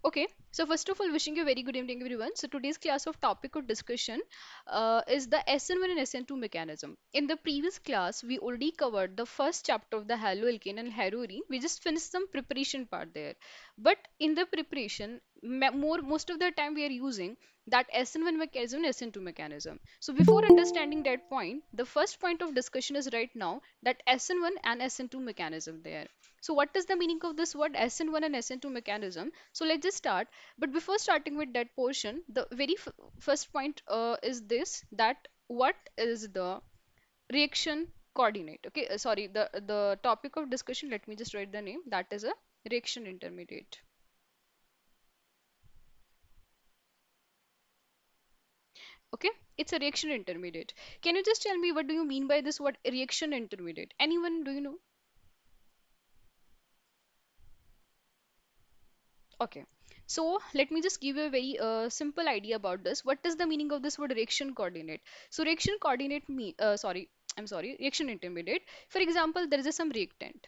Okay, so first of all, wishing you a very good evening, everyone. So today's class of topic of discussion is the SN1 and SN2 mechanism. In the previous class, we already covered the first chapter of the haloalkane and heroine. We just finished some preparation part there. But in the preparation, most of the time we are using that SN1 mechanism and SN2 mechanism. So before understanding that point, the first point of discussion is right now that SN1 and SN2 mechanism there. So what is the meaning of this word SN1 and SN2 mechanism? So let's just start. But before starting with that portion, the very first point is this, that what is the reaction coordinate? Okay, sorry, the topic of discussion, let me just write the name. That is a reaction intermediate. Okay, it's a reaction intermediate. Can you just tell me what do you mean by this word reaction intermediate? Anyone, do you know? Okay, so let me just give you a very simple idea about this. What is the meaning of this word reaction coordinate? So reaction coordinate sorry, I'm sorry, reaction intermediate. For example, there is some reactant.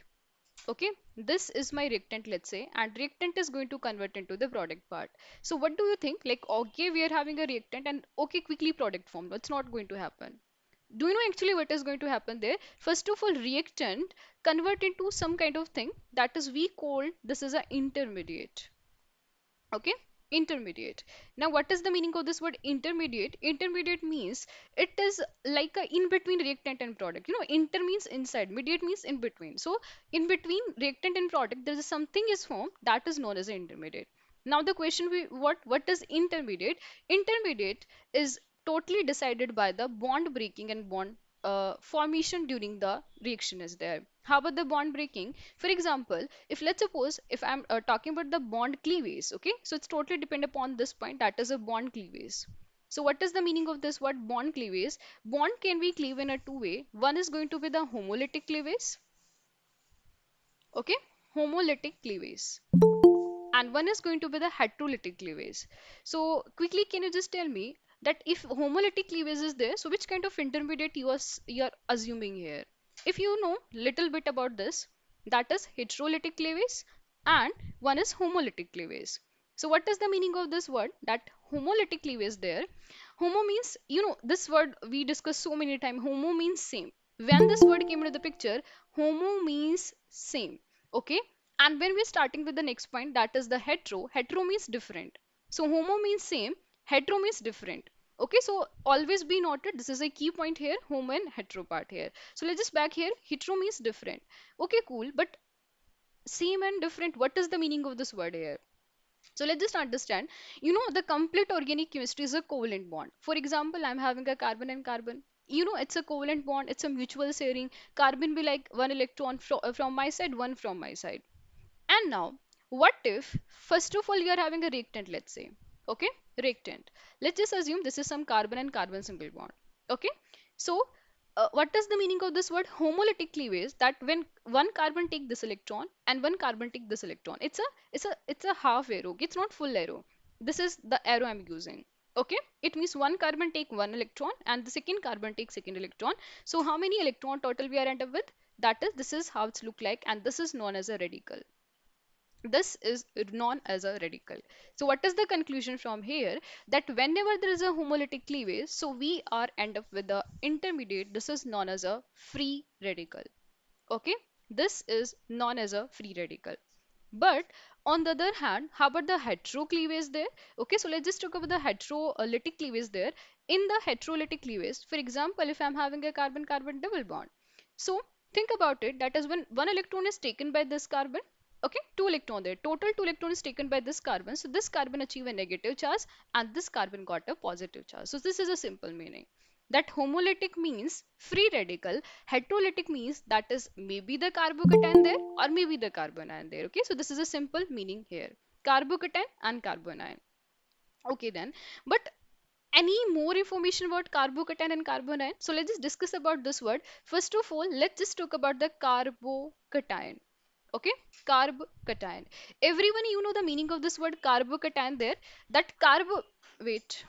Okay, this is my reactant, let's say, and reactant is going to convert into the product part. So what do you think? Like, okay, we are having a reactant, and okay, quickly product form. It's not going to happen. Do you know actually what is going to happen there? First of all, reactant convert into some kind of thing that is we call this is an intermediate. Okay, intermediate. Now what is the meaning of this word intermediate? Intermediate means it is like a in between reactant and product. You know, inter means inside, mediate means in between. So in between reactant and product there is something is formed that is known as an intermediate. Now the question, we what is intermediate? Intermediate is totally decided by the bond breaking and bond formation during the reaction is there. How about the bond breaking? For example, if let's suppose if I'm talking about the bond cleavage, okay, so it's totally depend upon this point, that is a bond cleavage. So what is the meaning of this word bond cleavage? Bond can be cleaved in a two way. One is going to be the homolytic cleavage, okay, homolytic cleavage, and one is going to be the heterolytic cleavage. So quickly, can you just tell me that if homolytic cleavage is there, so which kind of intermediate you are assuming here? If you know little bit about this, that is heterolytic cleavage, and one is homolytic cleavage. So what is the meaning of this word? That homolytic cleavage there. Homo means, you know, this word we discussed so many times. Homo means same. When this word came into the picture, homo means same. Okay, and when we're starting with the next point, that is the hetero, hetero means different. So homo means same, hetero means different. Okay, so always be noted, this is a key point here, homo and hetero part here. So let's just back here, hetero means different. Okay, cool, but same and different, what is the meaning of this word here? So let's just understand, you know, the complete organic chemistry is a covalent bond. For example, I'm having a carbon and carbon. You know, it's a covalent bond, it's a mutual sharing. Carbon be like one electron from my side, one from my side. And now, what if, first of all, you are having a reactant, let's say. Okay, reactant. Let's just assume this is some carbon and carbon single bond. Okay, so what is the meaning of this word homolytic cleavage? That when one carbon take this electron and one carbon take this electron, it's a half arrow. It's not full arrow. This is the arrow I'm using. Okay, it means one carbon take one electron and the second carbon takes second electron. So how many electron total we are end up with? That is, this is how it's look like, and this is known as a radical. This is known as a radical. So what is the conclusion from here? That whenever there is a homolytic cleavage, so we are end up with the intermediate. This is known as a free radical. Okay, this is known as a free radical. But on the other hand, how about the hetero cleavage there? Okay, so let's just talk about the heterolytic cleavage there. In the heterolytic cleavage, for example, if I'm having a carbon-carbon double bond, so think about it, that is when one electron is taken by this carbon, okay, two electron there, total two electron is taken by this carbon, so this carbon achieve a negative charge and this carbon got a positive charge. So this is a simple meaning, that homolytic means free radical, heterolytic means that is maybe the carbocation there or maybe the carbon ion there. Okay, so this is a simple meaning here, carbocation and carbon ion. Okay then, but any more information about carbocation and carbon ion? So let's just discuss about this word. First of all, let's just talk about the carbocation. Okay, carbocation. Everyone, you know the meaning of this word carbocation there. That carbo, wait.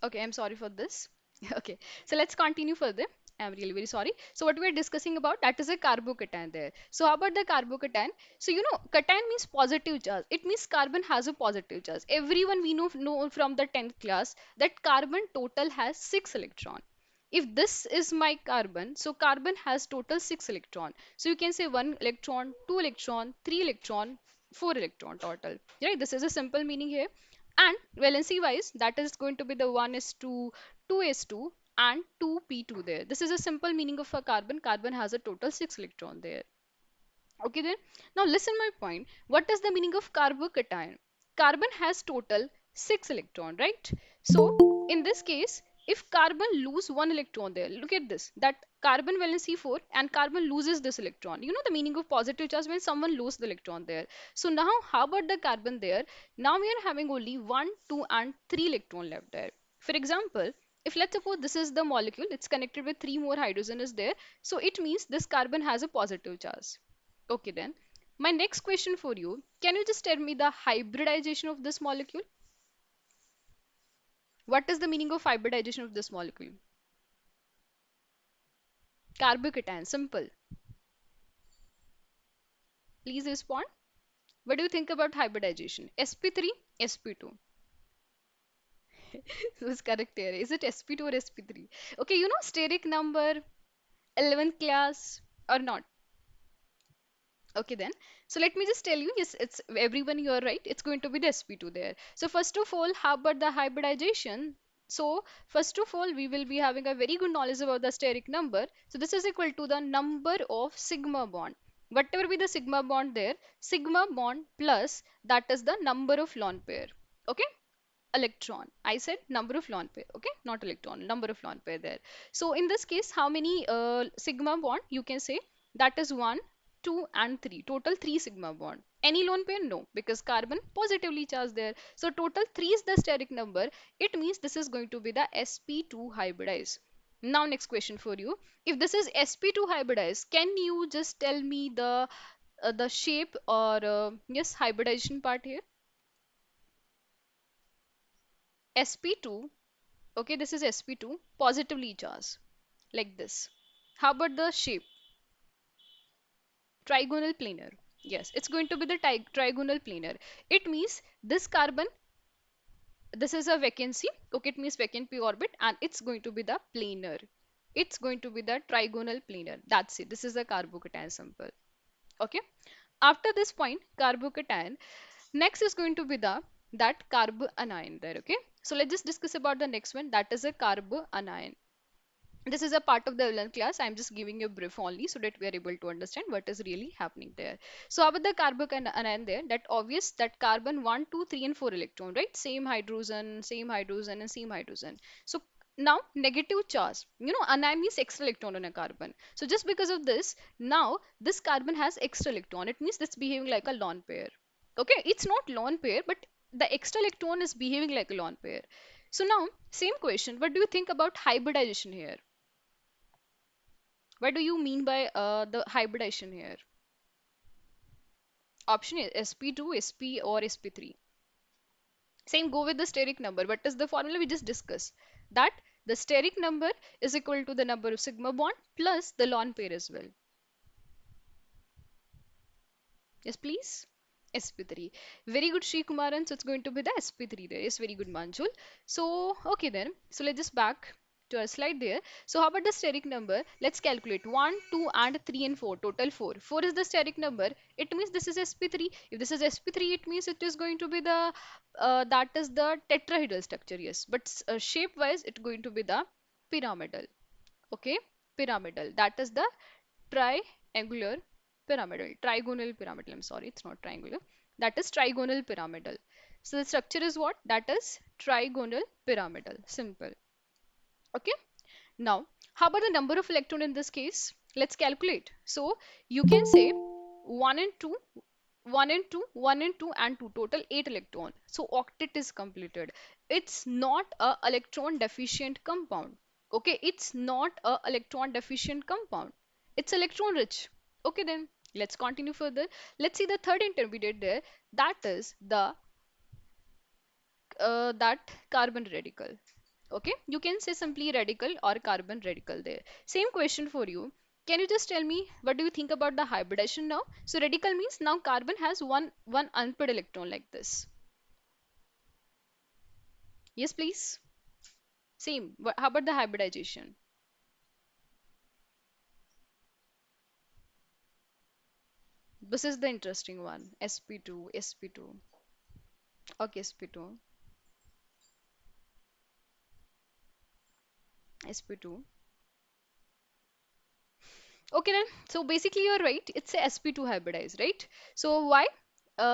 Okay, I'm sorry for this. Okay, so let's continue further. I'm really very sorry. So what we're discussing about, that is a carbocation there. So how about the carbocation? So you know, cation means positive charge. It means carbon has a positive charge. Everyone we know from the 10th class that carbon total has 6 electron. If this is my carbon, so carbon has total 6 electron. So you can say 1 electron, 2 electron, 3 electron, 4 electron total. Right? This is a simple meaning here. And valency wise, that is going to be the 1s2, 2s2 and 2p2 there. This is a simple meaning of a carbon. Carbon has a total 6 electron there. Okay then. Now listen my point. What is the meaning of carbocation? Carbon has total 6 electron, right? So in this case, if carbon lose one electron there, look at this. That carbon valency 4 and carbon loses this electron. You know the meaning of positive charge when someone loses the electron there. So now how about the carbon there? Now we are having only 1, 2 and 3 electron left there. For example, if let's suppose this is the molecule, it's connected with 3 more hydrogen is there. So it means this carbon has a positive charge. Okay then. My next question for you, can you just tell me the hybridization of this molecule? What is the meaning of hybridization of this molecule? Carbocation, simple. Please respond. What do you think about hybridization? sp3, sp2. Who's correct here? Is it sp2 or sp3? Okay, you know steric number, 11th class or not? Okay then. So let me just tell you, yes, it's everyone you're right. It's going to be the sp2 there. So first of all, how about the hybridization? So first of all, we will be having a very good knowledge about the steric number. So this is equal to the number of sigma bond. Whatever be the sigma bond there, sigma bond plus that is the number of lone pair. Okay, electron. I said number of lone pair, okay, not electron, number of lone pair there. So in this case, how many sigma bond you can say? That is 1, 2 and 3. Total 3 sigma bond. Any lone pair? No, because carbon positively charged there. So total 3 is the steric number. It means this is going to be the sp2 hybridized. Now next question for you. If this is sp2 hybridized, can you just tell me the shape or yes, hybridization part here? sp2. Okay, this is sp2 positively charged like this. How about the shape? Trigonal planar. Yes, it's going to be the trigonal planar. It means this carbon, this is a vacancy. Okay, it means vacant p orbit and it's going to be the planar. It's going to be the trigonal planar. That's it. This is the carbocation sample. Okay. After this point, carbocation, next is going to be the that carbanion there. Okay. So let's just discuss about the next one. That is a carbanion. This is a part of the 11th class. I'm just giving you a brief only so that we are able to understand what is really happening there. So about the carbon anion there, that obvious that carbon 1, 2, 3 and 4 electron, right? Same hydrogen and same hydrogen. So now negative charge, you know, anion means extra electron on a carbon. So just because of this, now this carbon has extra electron. It means it's behaving like a lone pair. Okay, it's not lone pair, but the extra electron is behaving like a lone pair. So now, same question. What do you think about hybridization here? What do you mean by the hybridization here? Option is sp2, sp or sp3. Same go with the steric number. What is the formula we just discussed? That the steric number is equal to the number of sigma bond plus the lone pair as well. Yes, please. sp3. Very good, Sri Kumaran. So it's going to be the sp3 there. Yes, very good, Manjul. So, okay then. So let's just back to our slide there. So how about the steric number? Let's calculate 1, 2 and 3 and 4. Total 4. 4 is the steric number. It means this is sp3. If this is sp3, it means it is going to be the, that is the tetrahedral structure. Yes. But shape wise, it's going to be the pyramidal. Okay. Pyramidal. That is the triangular pyramidal, trigonal pyramidal. I'm sorry, it's not triangular. That is trigonal pyramidal. So the structure is what? That is trigonal pyramidal. Simple. Okay. Now, how about the number of electron in this case? Let's calculate. So you can say 1 and 2, 1 and 2, 1 and 2 and 2, total 8 electron. So octet is completed. It's not a electron deficient compound. Okay, it's not a electron deficient compound. It's electron rich. Okay then, let's continue further. Let's see the third intermediate there. That is the that carbon radical. Okay, you can say simply radical or carbon radical there. Same question for you. Can you just tell me what do you think about the hybridization now? So radical means now carbon has one unpaired electron like this. Yes, please. Same. How about the hybridization? This is the interesting one. sp2, sp2. Okay, sp2, sp2. Okay then. So basically you're right. It's a sp2 hybridized, right? So why?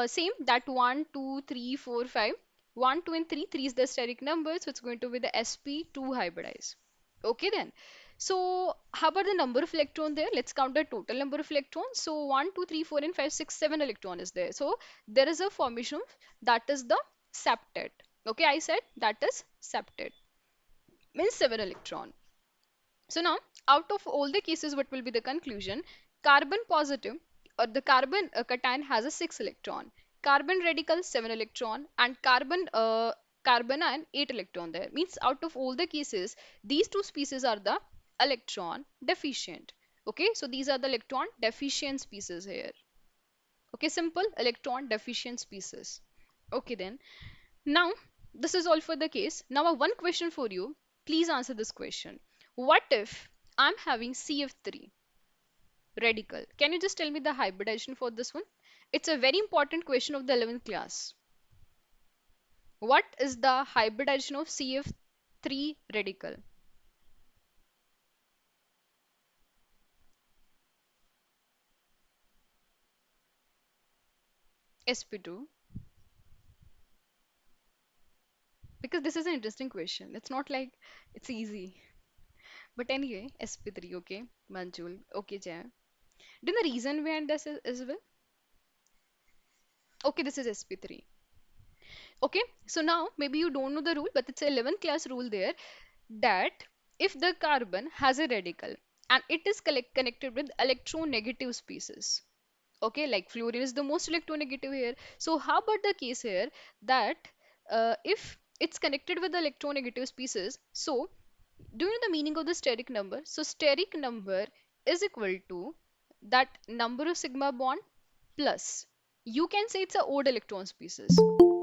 Same that 1, 2, 3, 4, 5. 1, 2, and 3. 3 is the steric number, so it's going to be the sp2 hybridized. Okay then. So how about the number of electron there? Let's count the total number of electrons. So 1, 2, 3, 4, and 5, 6, 7 electron is there. So there is a formation that is the septet. Okay, I said that is septet. Means 7 electron. So now, out of all the cases, what will be the conclusion? Carbon positive or the carbon cation has a 6 electron, carbon radical 7 electron, and carbon ion 8 electron there. Means out of all the cases, these two species are the electron deficient. Okay, so these are the electron deficient species here. Okay, simple electron deficient species. Okay then. Now, this is all for the case. Now, one question for you. Please answer this question. What if I'm having CF3 radical? Can you just tell me the hybridization for this one? It's a very important question of the 11th class. What is the hybridization of CF3 radical? sp2. Because this is an interesting question. It's not like it's easy. But anyway, sp3, okay. Manjul, okay, Jay. Do you know the reason behind this is, as well? Okay, this is sp3. Okay, so now maybe you don't know the rule, but it's a 11th class rule there that if the carbon has a radical and it is connected with electronegative species, okay, like fluorine is the most electronegative here. So how about the case here that if it's connected with the electronegative species, so do you know the meaning of the steric number? So steric number is equal to that number of sigma bond plus, you can say it's a odd electron species.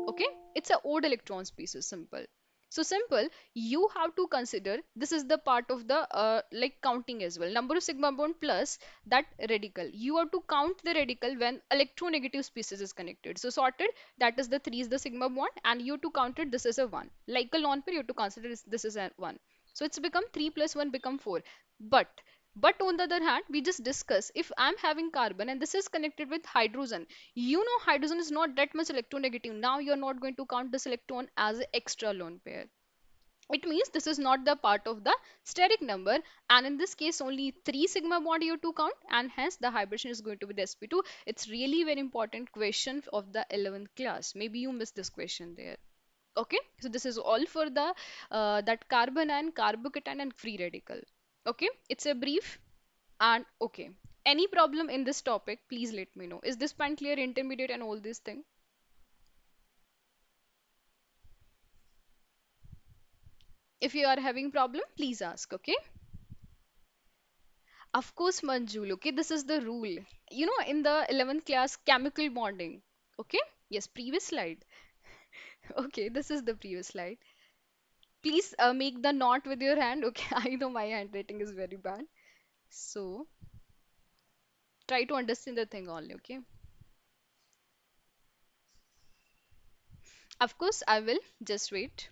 Okay, it's a odd electron species, simple. So simple, you have to consider this is the part of the like counting as well. Number of sigma bond plus that radical. You have to count the radical when electronegative species is connected. So sorted, that is the 3 is the sigma bond, and you have to count it, this is a 1. Like a lone pair, you have to consider this is a 1. So it's become 3 plus 1 become 4. But on the other hand, we just discuss if I'm having carbon and this is connected with hydrogen, you know hydrogen is not that much electronegative. Now you're not going to count this electron as an extra lone pair. It means this is not the part of the steric number, and in this case only 3 sigma bond you have to count, and hence the hybridization is going to be the sp2. It's really very important question of the 11th class. Maybe you missed this question there. Okay, so this is all for the that carbon and carbocation and free radical. Okay, it's a brief. And okay, any problem in this topic, please let me know. Is this point clear, intermediate and all these things? If you are having problem, please ask, okay? Of course, Manjul, okay, this is the rule. You know, in the 11th class, chemical bonding. Okay? Yes, previous slide. Okay, this is the previous slide. Please make the knot with your hand. Okay, I know my handwriting is very bad. So, try to understand the thing only, okay? Of course, I will. Just wait.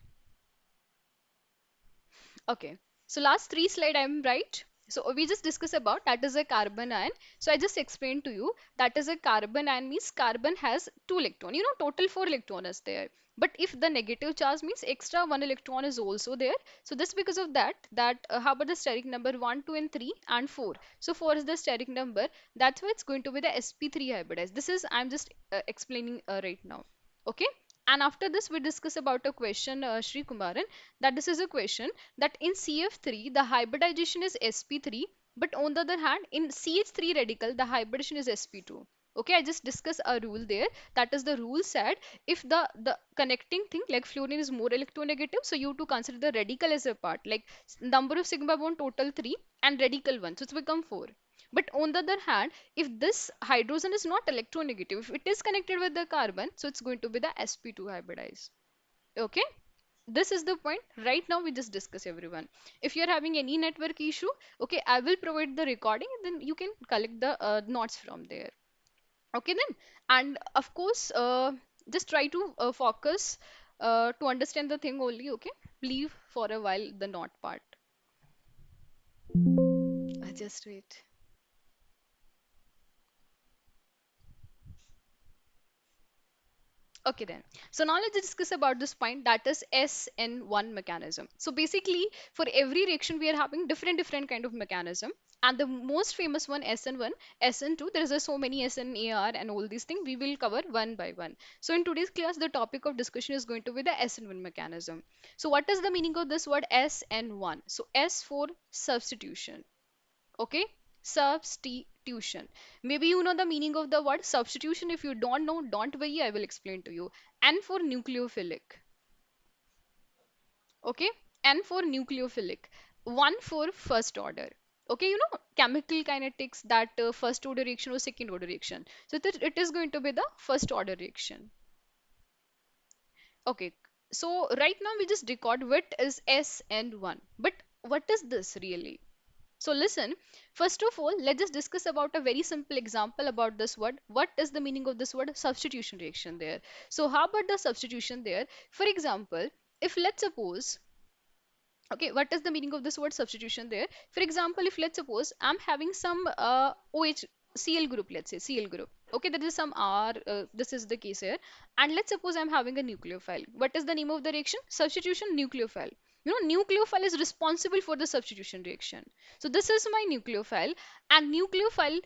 Okay, so last three slide I'm right. So we just discussed about that is a carbon ion. So I just explained to you that is a carbon ion means carbon has two electron. You know, total four electron is there. But if the negative charge means extra one electron is also there. So just because of that, how about the steric number 1, 2, and 3 and 4? So 4 is the steric number. That's why it's going to be the sp3 hybridized. This is I'm just explaining right now. Okay. And after this, we discuss about a question, Sri Kumaran, that this is a question that in CF3 the hybridization is sp3, but on the other hand in CH3 radical the hybridization is sp2. Okay, I just discuss a rule there. That is the rule said if the connecting thing like fluorine is more electronegative, so you to consider the radical as a part. Like number of sigma bond total 3 and radical 1, so it's become 4. But on the other hand, if this hydrogen is not electronegative, if it is connected with the carbon, so it's going to be the sp2 hybridized. Okay, this is the point. Right now we just discuss everyone. If you're having any network issue, okay, I will provide the recording and then you can collect the notes from there. Okay then, and of course, just try to focus to understand the thing only. Okay, leave for a while the not part. Just wait. Okay then. So now let's discuss about this point, that is SN1 mechanism. So basically for every reaction we are having different kind of mechanism. And the most famous one SN1, SN2, there is a so many SNAR and all these things we will cover one by one. So in today's class the topic of discussion is going to be the SN1 mechanism. So what is the meaning of this word SN1? So S for substitution. Okay, substitution. Maybe you know the meaning of the word substitution. If you don't know, don't worry, I will explain to you. N for nucleophilic. Okay, N for nucleophilic. One for first order. Okay, you know chemical kinetics, that first order reaction or second order reaction. So it is going to be the first order reaction. Okay, so right now we just record what is S and 1. But what is this really? So listen, first of all, let's just discuss about a very simple example about this word. What is the meaning of this word? Substitution reaction there. So how about the substitution there? For example, if let's suppose, okay, what is the meaning of this word substitution there? For example, if let's suppose I'm having some OH Cl group, let's say Cl group. Okay, there is some R, this is the case here. And let's suppose I'm having a nucleophile. What is the name of the reaction? Substitution nucleophile. You know, nucleophile is responsible for the substitution reaction. So this is my nucleophile, and nucleophile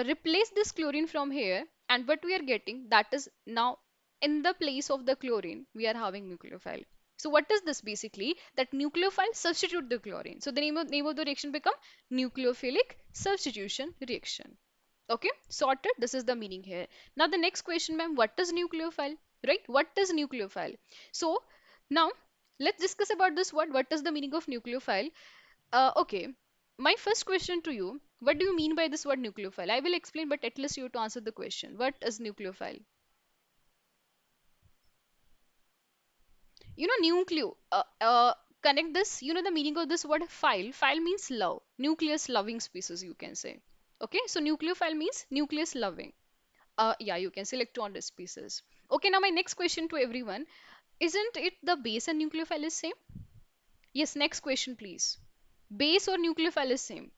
replace this chlorine from here, and what we are getting, that is now in the place of the chlorine, we are having nucleophile. So what is this basically? That nucleophile substitute the chlorine. So the name of the reaction become nucleophilic substitution reaction. Okay, sorted. This is the meaning here. Now the next question, ma'am, what is nucleophile? Right? What is nucleophile? So now let's discuss about this word. What is the meaning of nucleophile? Okay. My first question to you, what do you mean by this word nucleophile? I will explain, but at least you have to answer the question. What is nucleophile? You know, connect this, you know the meaning of this word phile. Phile means love, nucleus loving species, you can say. Okay, so nucleophile means nucleus loving. Yeah, you can say electron rich species. Okay, now my next question to everyone, isn't it the base and nucleophile is same? Yes, next question please. Base or nucleophile is same?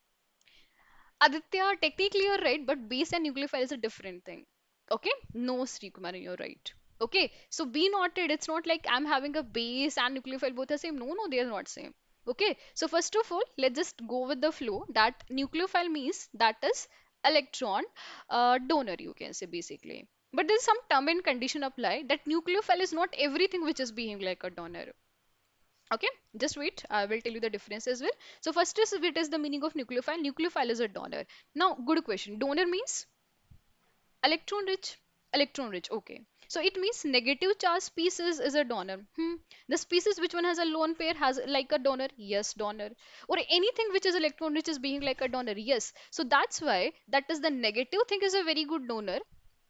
Aditya, technically you're right, but base and nucleophile is a different thing. Okay? No, Sri Kumar, you're right. Okay, so be noted. It's not like I'm having a base and nucleophile both are same. No, no, they are not same. Okay, so first of all, let's just go with the flow. That nucleophile means that is electron donor, you can say basically. But there's some term and condition apply that nucleophile is not everything which is behaving like a donor. Okay, just wait, I will tell you the difference as well. So first is, what is the meaning of nucleophile? Nucleophile is a donor. Now good question, donor means electron rich. Electron rich, okay, so it means negative charge species is a donor. The species which one has a lone pair has like a donor, yes, donor. Or anything which is electron rich is being like a donor, yes. So that's why that is the negative thing is a very good donor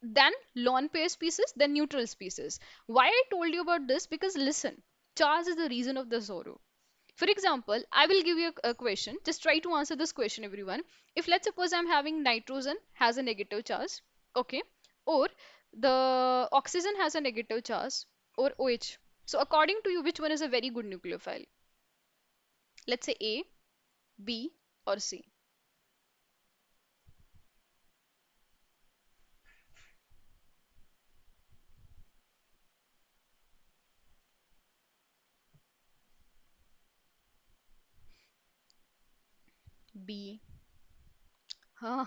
than lone pair species, than neutral species. Why I told you about this? Because listen, charge is the reason of the sorrow. For example, I will give you a question. Just try to answer this question, everyone. If let's suppose I'm having nitrogen has a negative charge, okay, or the oxygen has a negative charge, or OH. So according to you, which one is a very good nucleophile? Let's say A, B, or C. B. Huh.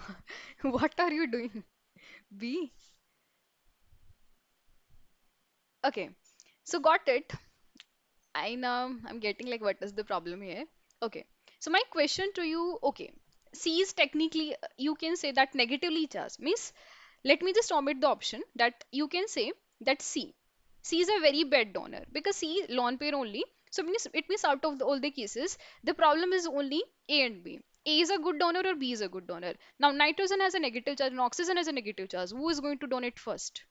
What are you doing? B. Okay. So got it. I know I'm getting like what is the problem here? Okay. So my question to you, okay. C is technically you can say that negatively charged means Let me just omit the option that you can say that C. C is a very bad donor because C lone pair only. So it means out of all the cases, the problem is only A and B. A is a good donor or B is a good donor. Now nitrogen has a negative charge and oxygen has a negative charge. Who is going to donate first?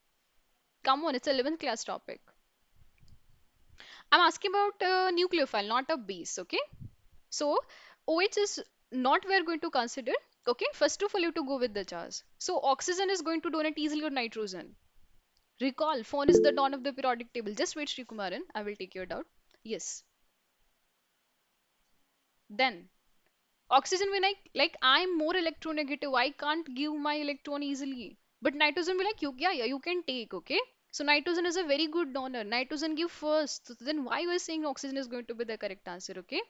Come on, it's a 11th class topic. I'm asking about nucleophile, not a base, okay? So OH is not we are going to consider. Okay, first of all, you have to go with the charge. So oxygen is going to donate easily or nitrogen. Recall, phone is the dawn of the periodic table. Just wait, Sri Kumaran. I will take your doubt. Yes. Then oxygen will like I'm more electronegative. I can't give my electron easily. But nitrogen will like you, yeah, yeah, you can take, okay? So nitrogen is a very good donor. Nitrogen give first. So then why you are saying oxygen is going to be the correct answer, okay?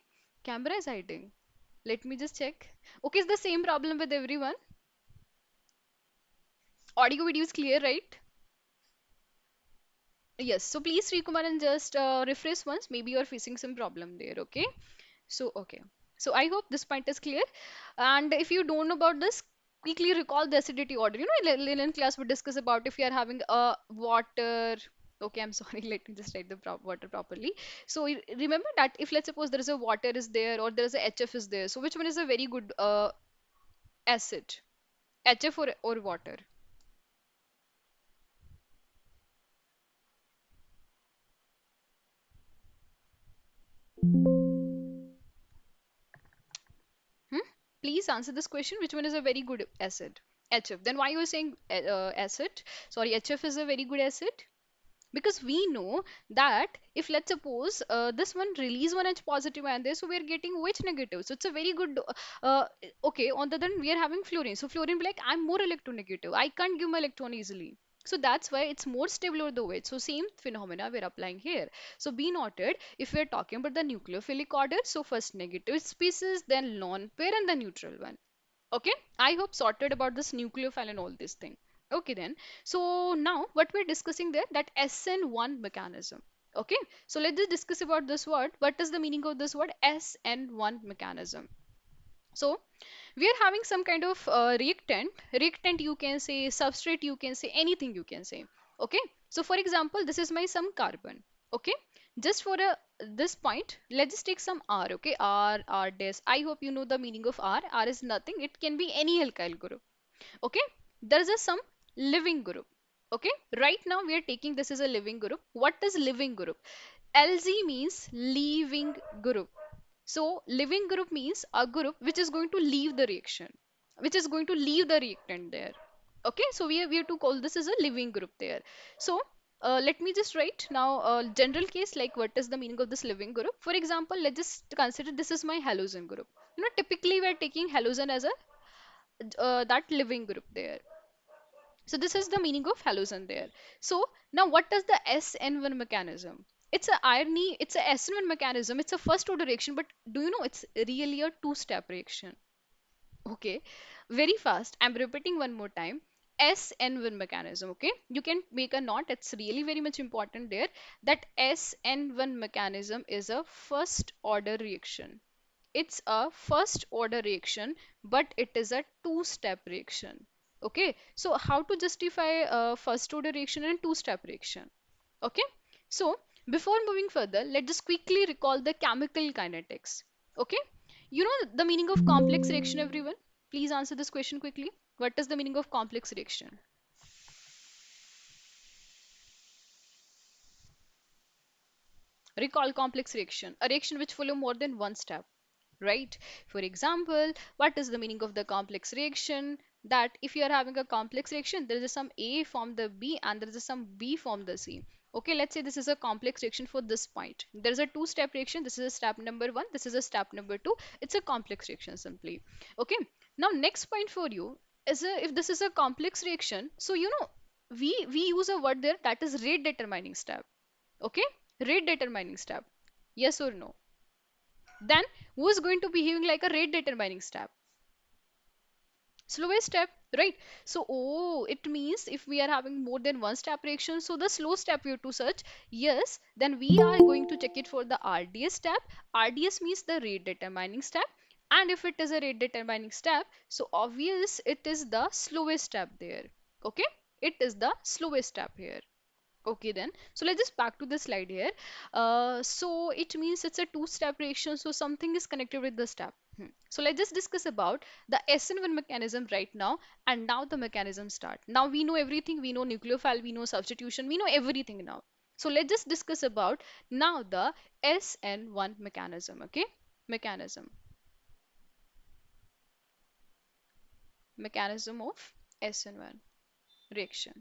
Camera is hiding. Let me just check. Okay, it's the same problem with everyone. Audio video is clear, right? Yes. So please, Sri Kumaran, just refresh once. Maybe you're facing some problem there, okay? So, okay. So I hope this point is clear. And if you don't know about this, quickly recall the acidity order. You know, in class we discuss about if you are having a water. Okay, I'm sorry. Let me just write the water properly. So remember that if let's suppose there is a water is there or there is a HF is there. So which one is a very good acid? HF or water? Hmm? Please answer this question. Which one is a very good acid? HF. Then why you are saying acid? Sorry, HF is a very good acid? Because we know that if let's suppose this one release one H positive and there, so we are getting OH negative. So it's a very good. Uh, okay, on the other hand, we are having fluorine. So fluorine be like I'm more electronegative. I can't give my electron easily. So that's why it's more stable over the OH. So same phenomena we're applying here. So be noted if we're talking about the nucleophilic order. So first negative species, then lone pair, and the neutral one. Okay, I hope sorted about this nucleophile and all this thing. Okay then, so now what we're discussing there, that SN1 mechanism. Okay, so let's just discuss about this word. What is the meaning of this word SN1 mechanism? So we are having some kind of reactant you can say, substrate you can say, anything you can say. Okay, so for example, this is my some carbon. Okay, just for a this point, let's just take some R. Okay, R dash. I hope you know the meaning of R. R is nothing. It can be any alkyl group. Okay, there is a some living group. Okay, right now we are taking this as a living group. What is living group? LZ means leaving group. So living group means a group which is going to leave the reaction, which is going to leave the reactant there. Okay, so we have to call this as a living group there. So let me just write now general case like what is the meaning of this living group. For example, let's just consider this is my halogen group. You know, typically we are taking halogen as a that living group there. So this is the meaning of halogen there. So now what does the SN1 mechanism? It's a irony, it's a SN1 mechanism, it's a first order reaction, but do you know it's really a two-step reaction? Okay, very fast. I'm repeating one more time. SN1 mechanism, okay? You can make a note, it's really very much important there that SN1 mechanism is a first order reaction. It's a first order reaction, but it is a two-step reaction. Okay, so how to justify a first order reaction and two-step reaction? Okay, so before moving further, let's just quickly recall the chemical kinetics. Okay, you know the meaning of complex reaction, everyone? Please answer this question quickly. What is the meaning of complex reaction? Recall complex reaction, a reaction which follow more than one step, right? For example, what is the meaning of the complex reaction? That if you are having a complex reaction, there is some A form the B and there is some B form the C. Okay, let's say this is a complex reaction for this point. There is a two-step reaction. This is a step number one. This is a step number two. It's a complex reaction simply. Okay. Now next point for you is if this is a complex reaction, so you know we use a word there that is rate determining step. Okay, rate determining step. Yes or no? Then who is going to behaving like a rate determining step? Slowest step, right? So oh, it means if we are having more than one step reaction, so the slow step we have to search. Yes, then we are going to check it for the RDS step. RDS means the rate determining step, and if it is a rate determining step, so obvious it is the slowest step there. Okay, it is the slowest step here. Okay then, so let's just back to the slide here. So it means it's a two-step reaction, so something is connected with the step. So let's just discuss about the SN1 mechanism right now, and now the mechanism start. Now we know everything, we know nucleophile, we know substitution, we know everything now. So let's just discuss about now the SN1 mechanism, okay? Mechanism, mechanism of SN1 reaction.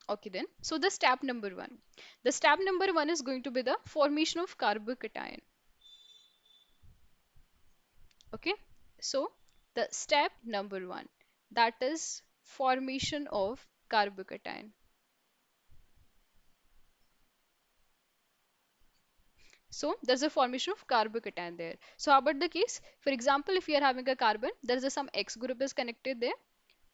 Okay then. So the step number one. The step number one is going to be the formation of carbocation. Okay. So the step number one, that is formation of carbocation. So there's a formation of carbocation there. So how about the case? For example, if you are having a carbon, there's a some X group is connected there,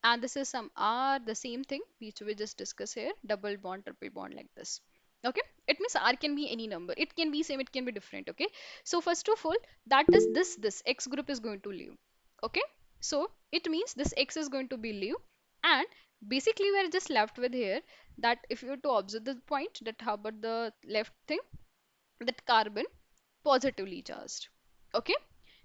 and this is some R, the same thing which we just discussed here, double bond, triple bond like this. Okay, it means R can be any number, it can be same, it can be different. Okay, so first of all, that is this X group is going to leave. Okay, so it means this X is going to be leave, and basically we are just left with here that if you were to observe the point, that how about the left thing, that carbon positively charged. Okay,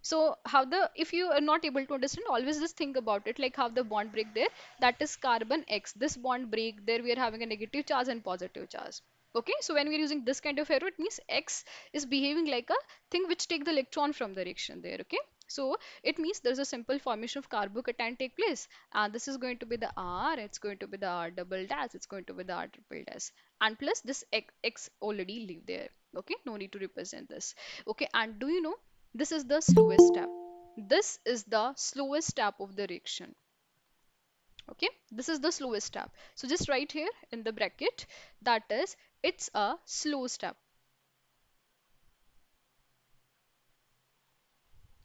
so how the, if you are not able to understand, always just think about it like how the bond break there, that is carbon X, this bond break there, we are having a negative charge and positive charge. Okay, so when we're using this kind of arrow, it means X is behaving like a thing which take the electron from the reaction there. Okay, so it means there's a simple formation of carbocation take place, and this is going to be the R, it's going to be the R double dash, it's going to be the R triple dash, and plus this X already leave there. Okay, no need to represent this. Okay, and do you know, this is the slowest step. This is the slowest step of the reaction. Okay, this is the slowest step. So just write here in the bracket, that is, it's a slow step.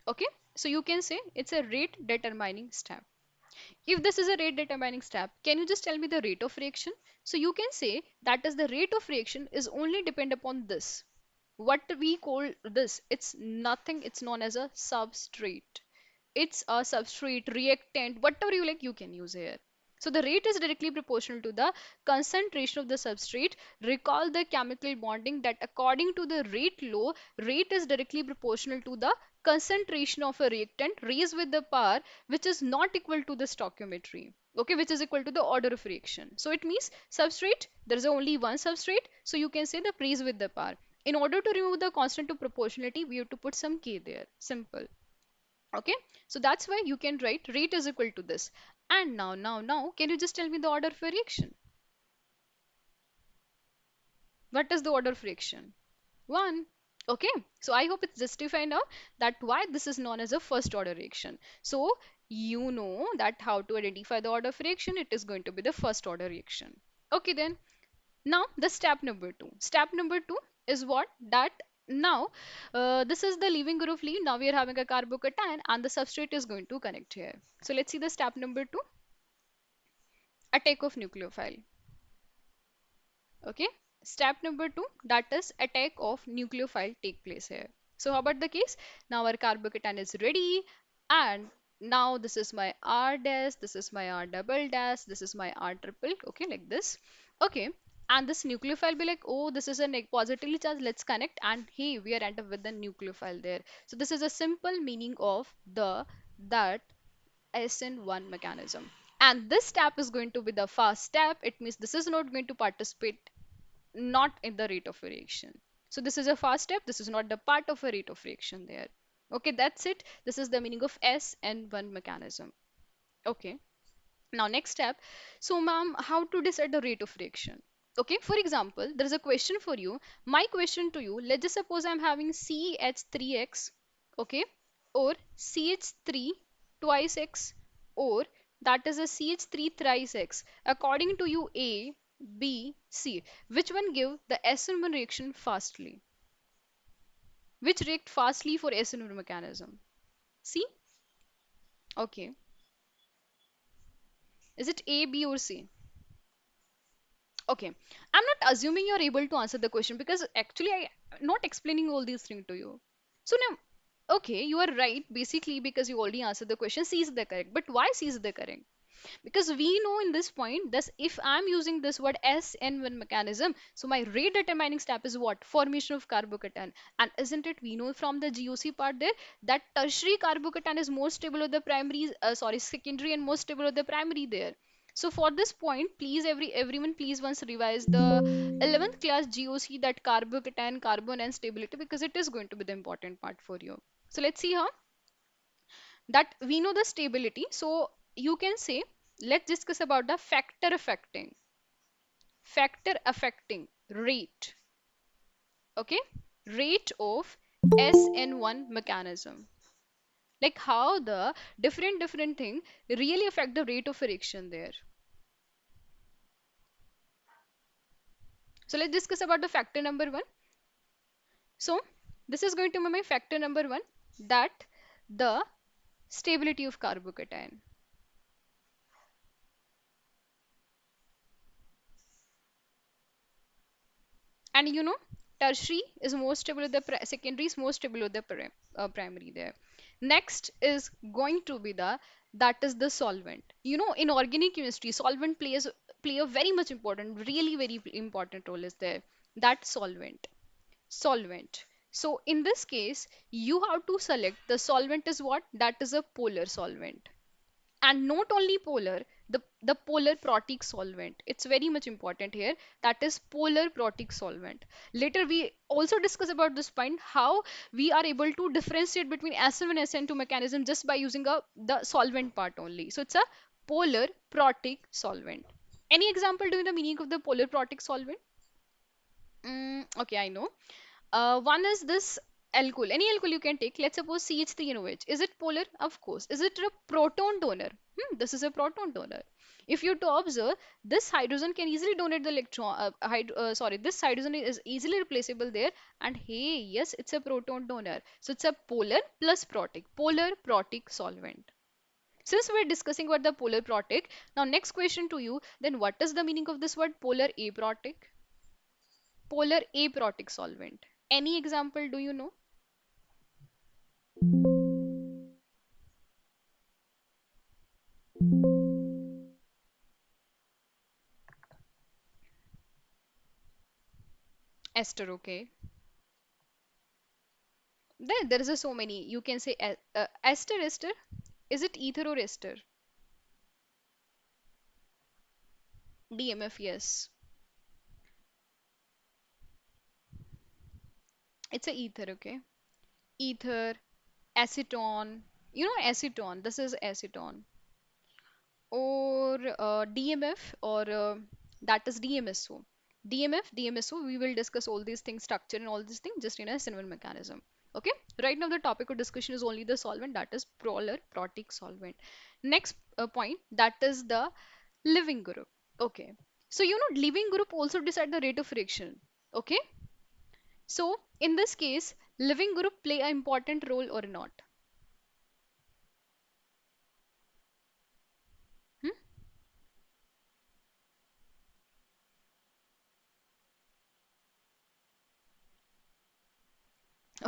Okay, so you can say it's a rate determining step. If this is a rate determining step, can you just tell me the rate of reaction? So you can say that is the rate of reaction is only depend upon this. What we call this, it's nothing, it's known as a substrate. It's a substrate, reactant, whatever you like, you can use here. So the rate is directly proportional to the concentration of the substrate. Recall the chemical bonding that according to the rate law, rate is directly proportional to the concentration of a reactant raised with the power which is not equal to the stoichiometry. Okay, which is equal to the order of reaction. So it means substrate, there is only one substrate, so you can say the raised with the power. In order to remove the constant of proportionality, we have to put some k there. Simple. Okay, so that's why you can write rate is equal to this. And now, can you just tell me the order of reaction? What is the order of reaction? One. Okay, so I hope it's justified now that why this is known as a first order reaction. So you know that how to identify the order of reaction, it is going to be the first order reaction. Okay then. Now the step number two. Step number two is what? That now this is the leaving group leave. Now we are having a carbocation and the substrate is going to connect here. So let's see the step number two. Attack of nucleophile. Okay. Step number two, that is attack of nucleophile take place here. So how about the case? Now our carbocation is ready, and now this is my R dash, this is my R double dash, this is my R triple. Okay, like this. Okay. And this nucleophile be like, oh, this is a positively charged, let's connect, and hey, we are end up with the nucleophile there. So this is a simple meaning of the that SN1 mechanism. And this step is going to be the fast step. It means this is not going to participate not in the rate of reaction. So this is a fast step. This is not the part of a rate of reaction there. Okay, that's it. This is the meaning of SN1 mechanism. Okay. Now next step. So ma'am, how to decide the rate of reaction? Okay, for example, there is a question for you. My question to you, let's just suppose I'm having CH3X, okay, or CH3 twice X, or that is a CH3 thrice X. According to you, A, B, C, which one give the SN1 reaction fastly? Which react fastly for SN1 mechanism? C? Okay. Is it A, B, or C? Okay, I'm not assuming you're able to answer the question because actually I not explaining all these things to you. So now, Okay, you are right, basically, because you already answered the question. C is the correct. But why C is the correct? Because we know in this point that if I'm using this word SN1 mechanism, so my rate determining step is what? Formation of carbocation. And isn't it, we know from the GOC part there that tertiary carbocation is more stable with the primary, sorry, secondary and more stable with the primary there. So for this point, please everyone please once revise the 11th class GOC, that carbocation, carbon and stability, because it is going to be the important part for you. So let's see how that we know the stability. So you can say, let's discuss about the factor affecting rate. Okay, rate of SN1 mechanism. Like how the different thing really affect the rate of erection there. So let's discuss about the factor number one. So this is going to be my factor number one, that the stability of carbocation. And you know, tertiary is more stable with the secondary is more stable with the primary there. Next is going to be the, that is the solvent. You know, in organic chemistry, solvent play a very much important, really very important role is there. That solvent. So in this case, you have to select the solvent is what? That is a polar solvent. And not only polar, the polar protic solvent, it's very much important here, that is polar protic solvent. Later we also discuss about this point, how we are able to differentiate between SN1 and SN2 mechanism just by using the solvent part only. So it's a polar protic solvent. Any example doing the meaning of the polar protic solvent? Okay, I know. One is this alcohol. Any alcohol you can take. Let's suppose CH3NOH. Is it polar? Of course. Is it a proton donor? This is a proton donor. If you to observe, this hydrogen can easily donate the electron. Sorry, this hydrogen is easily replaceable there. And hey, yes, it's a proton donor. So it's a polar plus protic. Polar protic solvent. Since we're discussing about the polar protic, now next question to you. Then what is the meaning of this word polar aprotic? Polar aprotic solvent. Any example do you know? Ester, okay. There is a so many. You can say ester. Is it ether or ester? DMF, yes. It's a ether, okay. Ether, acetone. You know acetone. This is acetone. Or DMF, or that is DMSO. DMSO, we will discuss all these things, structure and all these things just in a similar mechanism. Okay, right now the topic of discussion is only the solvent, that is polar protic solvent. Next point, that is the living group. Okay, so you know living group also decide the rate of reaction. Okay, so in this case, living group play an important role or not? Hmm?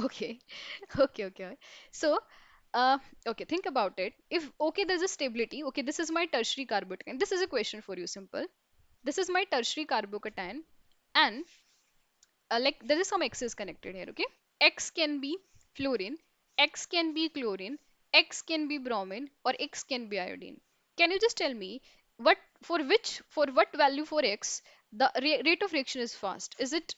Okay, okay. So, uh, okay, think about it. If, okay, there's a stability. Okay, this is my tertiary carbocation. This is a question for you, simple. This is my tertiary carbocation, and like there is some X is connected here. Okay, X can be fluorine, X can be chlorine, X can be bromine, or X can be iodine. Can you just tell me what, for what value for X the rate of reaction is fast? Is it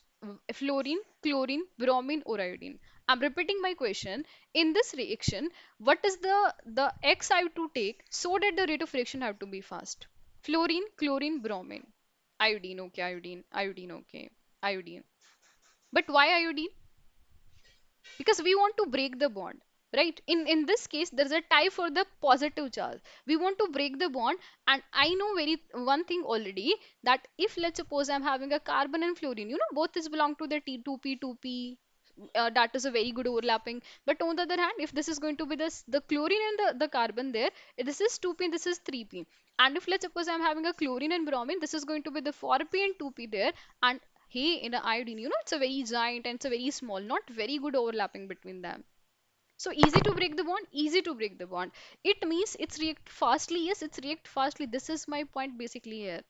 fluorine, chlorine, bromine, or iodine? I'm repeating my question. In this reaction, what is the X I have to take so that the rate of reaction have to be fast? Fluorine, chlorine, bromine, iodine. Okay, iodine. Okay, iodine. But why iodine? Because we want to break the bond, right? In this case, there's a tie for the positive charge. We want to break the bond, and I know very one thing already, that if let's suppose I'm having a carbon and fluorine, you know, both is belong to the T2P2P. That is a very good overlapping. But on the other hand, if this is going to be this the chlorine and the carbon there, this is 2p and this is 3p. And if let's suppose I'm having a chlorine and bromine, this is going to be the 4p and 2p there. And hey, in the iodine, you know, it's a very giant and it's a very small, not very good overlapping between them. So easy to break the bond, easy to break the bond. It means it's react fastly. Yes, it's react fastly. This is my point basically here.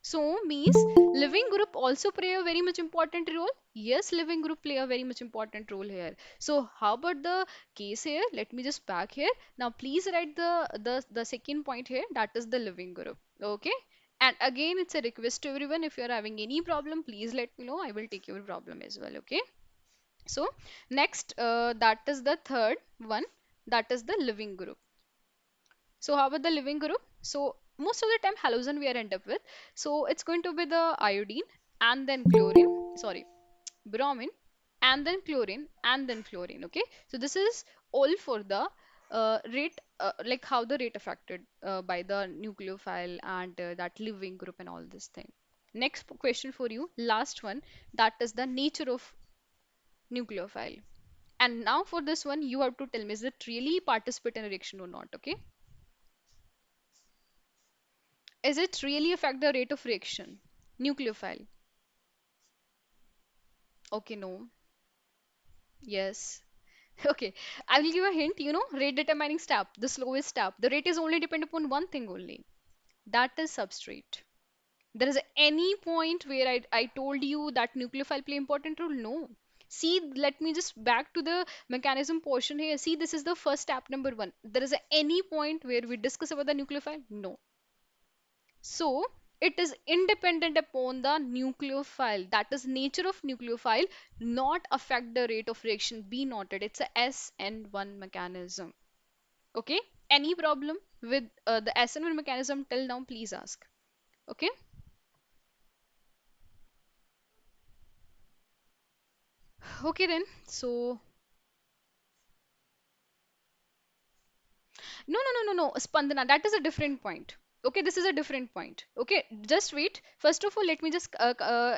So means living group also play a very much important role. Yes, living group play a very much important role here. So how about the case here? Let me just back here. Now please write the second point here. That is the living group. Okay. And again, it's a request to everyone. If you're having any problem, please let me know. I will take your problem as well. Okay. So next, that is the third one. That is the living group. So how about the living group? So most of the time halogen we are end up with. So it's going to be the iodine and then chlorine, sorry, bromine and then chlorine and then fluorine. Okay. So this is all for the rate, like how the rate affected by the nucleophile and that living group and all this thing. Next question for you, last one, that is the nature of nucleophile. And now for this one, you have to tell me is it really participate in a reaction or not? Okay. Is it really affect the rate of reaction? Nucleophile. Okay, no. Yes. Okay. I will give a hint, rate determining step, the slowest step. The rate is only depend upon one thing only. That is substrate. There is any point where I told you that nucleophile play important role? No. See, let me just back to the mechanism portion here. See, this is the first step number one. There is any point where we discuss about the nucleophile? No. So it is independent upon the nucleophile. That is nature of nucleophile, not affect the rate of reaction. Be noted. It's a SN1 mechanism. Okay. Any problem with the SN1 mechanism till now? Please ask. Okay. Okay then. So no, no, no, no, no, Spandana, that is a different point. Okay, this is a different point. Okay, just wait. First of all, let me just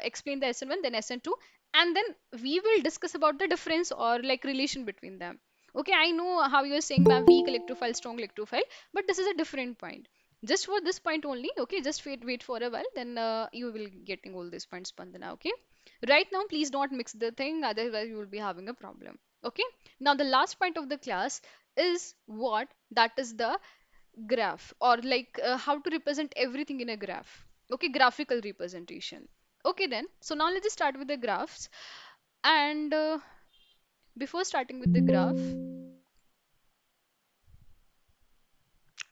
explain the SN1, then SN2, and then we will discuss about the difference or like relation between them. Okay, I know how you're saying, ma'am, weak electrophile, strong electrophile, but this is a different point. Just for this point only, okay, just wait for a while, then you will getting all these points, Spandana, okay? Right now, please don't mix the thing, otherwise you will be having a problem. Okay, now the last point of the class is what? That is the graph or like how to represent everything in a graph. Okay, graphical representation. Okay, then. So now let's just start with the graphs. And before starting with the graph,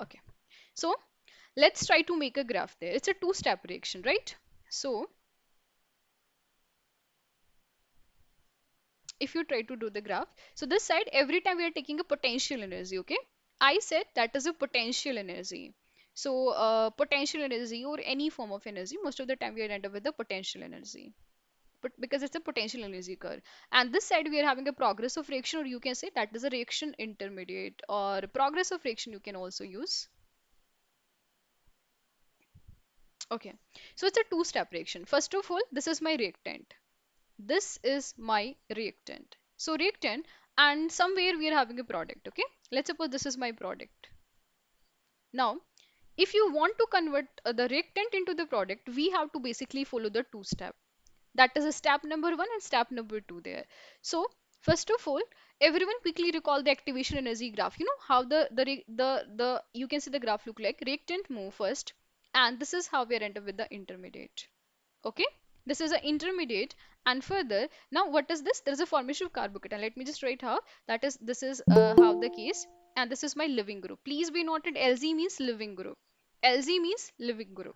okay. So let's try to make a graph there. It's a two-step reaction, right? So if you try to do the graph, so this side, every time we are taking a potential energy, okay? I said that is a potential energy. So potential energy or any form of energy, most of the time we are end up with the potential energy. But because it's a potential energy curve. And this side we are having a progress of reaction, or you can say that is a reaction intermediate or progress of reaction you can also use. Okay. So it's a two-step reaction. First of all, this is my reactant. This is my reactant. So reactant, and somewhere we are having a product. Okay, let's suppose this is my product. Now if you want to convert the reactant into the product, we have to basically follow the two step. That is a step number one and step number two there. So first of all, everyone quickly recall the activation energy graph. You know how the you can see the graph look like. Reactant move first, and this is how we are enter with the intermediate. Okay, this is an intermediate. And further, now what is this? There is a formation of carbocation. Let me just write how. That is, this is how the case, and this is my living group. Please be noted, Lz means living group. Lz means living group.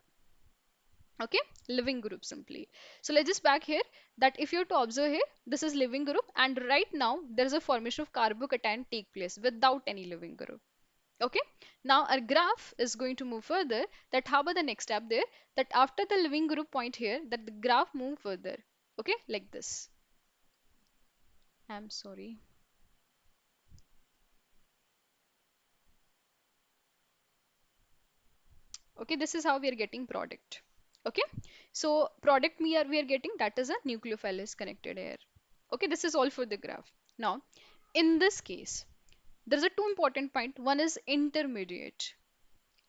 Okay, living group simply. So let's just back here, that if you have to observe here, this is living group, and right now there is a formation of carbocation take place without any living group. Okay, now our graph is going to move further. That how about the next step there, that after the living group point here, that the graph move further. Okay, like this. I'm sorry. Okay, this is how we are getting product. Okay, so product we are getting, that is a nucleophile is connected here. Okay, this is all for the graph. Now in this case, there's a two important point. One is intermediate.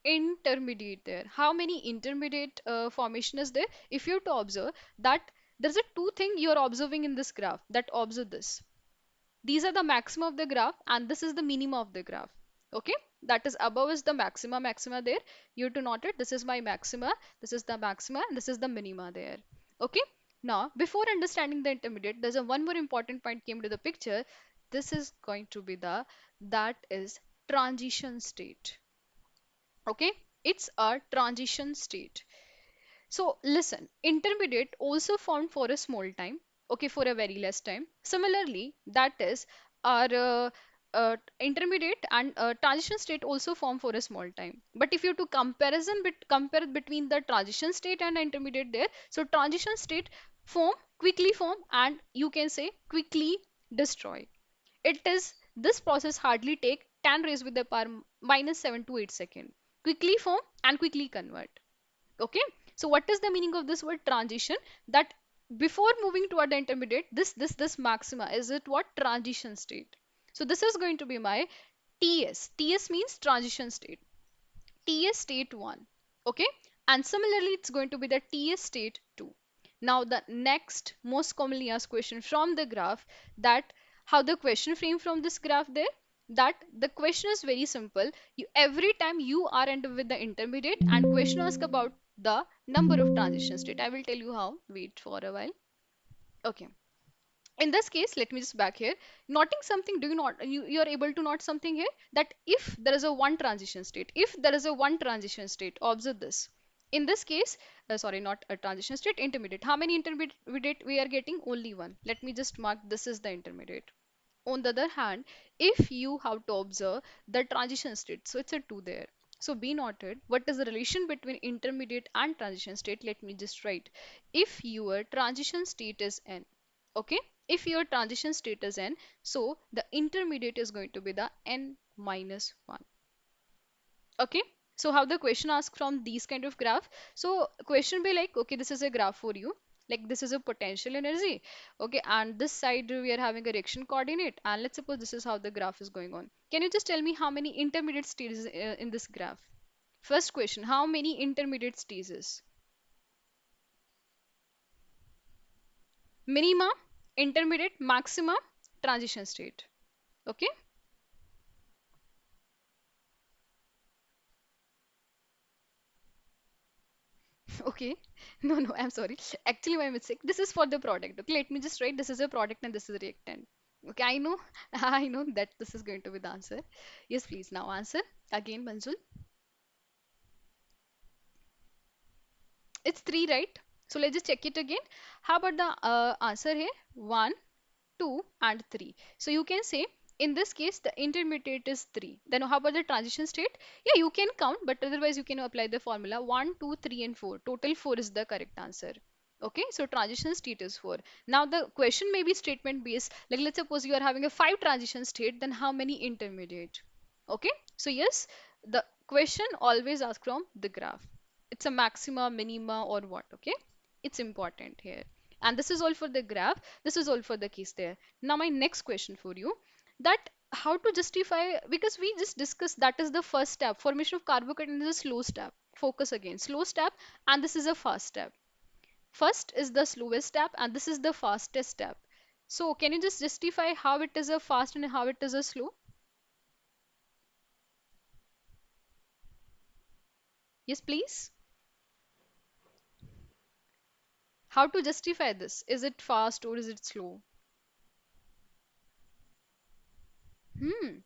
Intermediate there, how many intermediate formation is there? If you have to observe that, there's a two thing you're observing in this graph, that observe this. These are the maxima of the graph, and this is the minima of the graph. Okay, that is above is the maxima there. You have to note it. This is my maxima, this is the maxima, and this is the minima there. Okay. Now, before understanding the intermediate, there's a one more important point came to the picture. This is going to be the that is transition state. Okay, it's a transition state. So listen, intermediate also formed for a small time, okay, for a very less time. Similarly, that is our intermediate and transition state also form for a small time. But if you to compare between the transition state and intermediate there, so transition state quickly form, and you can say quickly destroy. It is this process hardly take 10 raised with the power minus 7 to 8 second. Quickly form and quickly convert. Okay, so what is the meaning of this word transition? That before moving toward the intermediate, this maxima is it what transition state. So this is going to be my ts means transition state, ts state 1. Okay, and similarly it's going to be the ts state 2. Now the next most commonly asked question from the graph, that how the question frame from this graph there, that the question is very simple. You every time you are end with the intermediate and question ask about the number of transition state. I will tell you how. Wait for a while. Okay, in this case, let me just back here. Noting something, do you not you are able to note something here, that if there is a one transition state, if there is a one transition state, observe this. In this case, sorry, not a transition state, intermediate. How many intermediate we are getting? Only one. Let me just mark this is the intermediate. On the other hand, if you have to observe the transition state, so it's a 2 there. So be noted, what is the relation between intermediate and transition state? Let me just write. If your transition state is n, okay? If your transition state is n, so the intermediate is going to be the n minus 1. Okay, so how the question asks from these kind of graph, so question be like, okay, this is a graph for you, like this is a potential energy, okay, and this side we are having a direction coordinate, and let's suppose this is how the graph is going on. Can you just tell me how many intermediate stages in this graph? First question, how many intermediate stages? Minima, intermediate, maxima, transition state. Okay. Okay. No, no, I'm sorry. Actually, my mistake. This is for the product. Okay, let me just write this is a product and this is a reactant. Okay, I know. I know that this is going to be the answer. Yes, please. Now answer again, Manjul. It's three, right? So let's just check it again. How about the answer here? One, 2 and 3. So you can say in this case the intermediate is 3. Then how about the transition state? Yeah, you can count, but otherwise you can apply the formula 1, 2, 3 and 4. Total 4 is the correct answer. Okay, so transition state is 4. Now the question may be statement based. Like let's suppose you are having a 5 transition state, then how many intermediate? Okay, so yes, the question always asks from the graph. It's a maxima, minima or what, okay? It's important here. And this is all for the graph. This is all for the case there. Now my next question for you, that how to justify, because we just discussed that is the first step. Formation of carbocation is a slow step. Focus again. Slow step, and this is a fast step. First is the slowest step and this is the fastest step. So can you just justify how it is a fast and how it is a slow? Yes, please. How to justify this? Is it fast or is it slow? Hmm.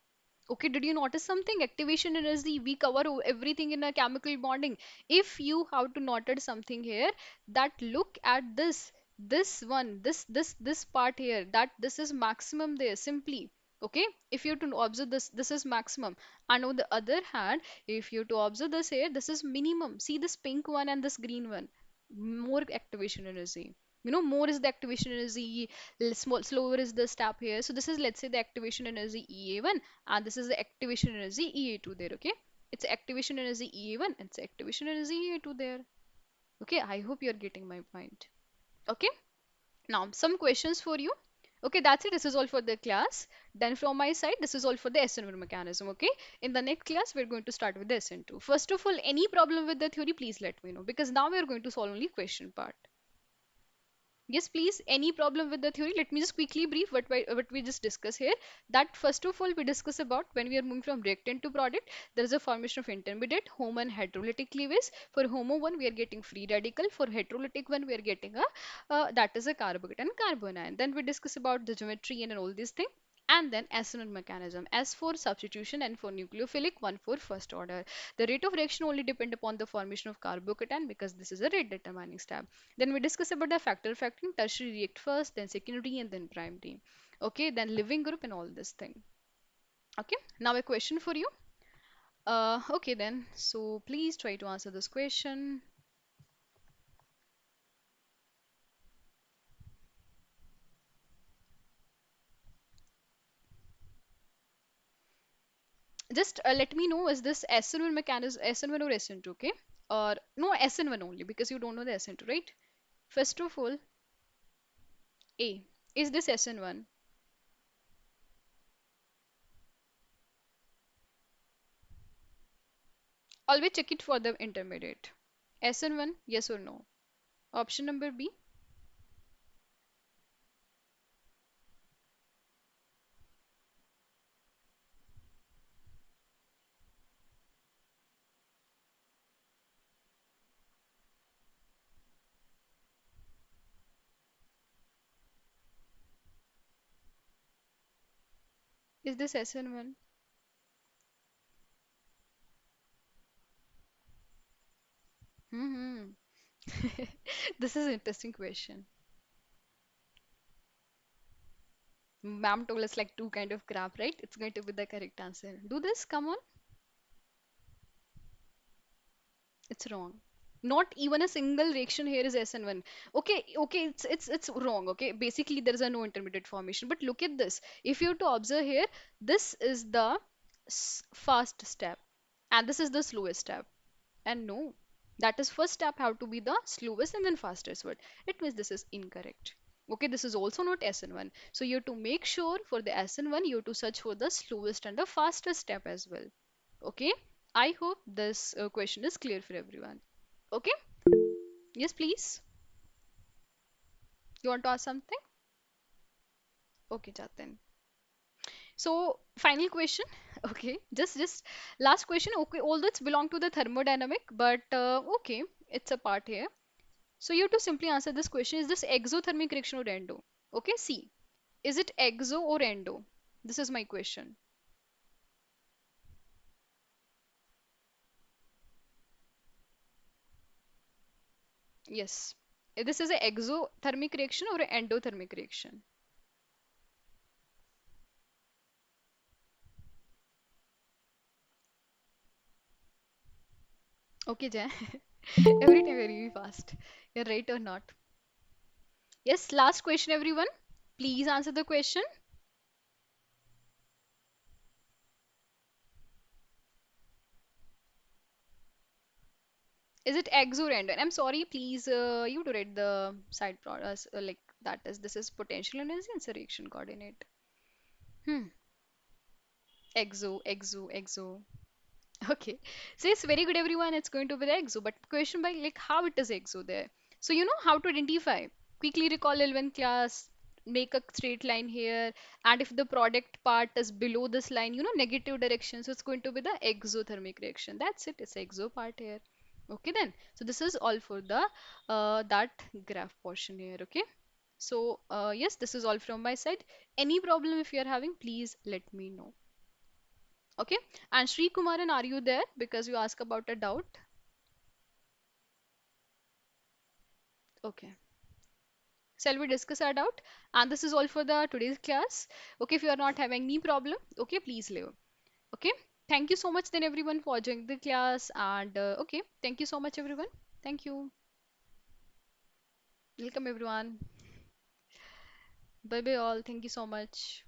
Okay, did you notice something? Activation energy, we cover everything in a chemical bonding. If you have to noted something here, that look at this one, this part here, that this is maximum there, simply. Okay, if you to observe this is maximum. And on the other hand, if you to observe this here, this is minimum. See this pink one and this green one, more activation energy. More is the activation energy, slower is the step here. So this is, let's say, the activation energy EA1, and this is the activation energy EA2 there. Okay, it's activation energy EA1 and it's activation energy EA2 there. Okay, I hope you're getting my point. Okay, now some questions for you. Okay, that's it. This is all for the class. Then from my side, this is all for the SN1 mechanism. Okay, in the next class, we're going to start with the SN2. First of all, any problem with the theory, please let me know, because now we're going to solve only question part. Yes, please. Any problem with the theory? Let me just quickly brief what we just discussed here. That first of all, we discuss about when we are moving from reactant to product, there is a formation of intermediate, homo and heterolytic cleavage. For homo one, we are getting free radical. For heterolytic one, we are getting a that is a carbocation and carbanion. Then we discuss about the geometry and all these things. And then SN1 mechanism. S for substitution and for nucleophilic, one for first order. The rate of reaction only depend upon the formation of carbocation because this is a rate determining step. Then we discuss about the factoring, tertiary react first, then secondary and then primary. Okay, then living group and all this thing. Okay, now a question for you. Okay then, so please try to answer this question. Just let me know, is this SN1 mechanism, SN1 or SN2, okay? Or no, SN1 only because you don't know the SN2, right? First of all, A, is this SN1? Always check it for the intermediate. SN1, yes or no? Option number B, is this SN1? Hmm. This is an interesting question. Ma'am told us like two kind of crap, right? It's going to be the correct answer. Do this, come on. It's wrong. Not even a single reaction here is SN1. Okay, okay, it's wrong. Okay, basically there is a no intermediate formation. But look at this. If you have to observe here, this is the fast step, and this is the slowest step. And no, that is first step have to be the slowest and then fastest one. It means this is incorrect. Okay, this is also not SN1. So you have to make sure for the SN1, you have to search for the slowest and the fastest step as well. Okay, I hope this question is clear for everyone. Okay, yes, please. You want to ask something? Okay, Jatin. So, final question. Okay, just last question. Okay, although it's belong to the thermodynamic, but okay, it's a part here. So you have to simply answer this question. Is this exothermic reaction or endo? Okay, see. Is it exo or endo? This is my question. Yes. This is a exothermic reaction or an endothermic reaction? Okay, Jay. Every time very fast. You're right or not? Yes, last question, everyone. Please answer the question. Is it exo or endo? And I'm sorry, please, you to read the side products like that is this is potential energy and reaction coordinate. Hmm. Exo. Okay. So it's very good, everyone. It's going to be the exo. But question by like how it is exo there. So you know how to identify. Quickly recall 11 class, make a straight line here, and if the product part is below this line, you know, negative direction. So it's going to be the exothermic reaction. That's it. It's exo part here. Okay then. So this is all for the that graph portion here. Okay. So yes, this is all from my side. Any problem if you are having, please let me know. Okay. And Sri Kumaran, are you there? Because you asked about a doubt. Okay. Shall we discuss our doubt? And this is all for the today's class. Okay, if you are not having any problem, okay, please leave. Okay. Thank you so much then everyone for joining the class. And okay, thank you so much everyone. Thank you. Welcome everyone. Bye bye all. Thank you so much.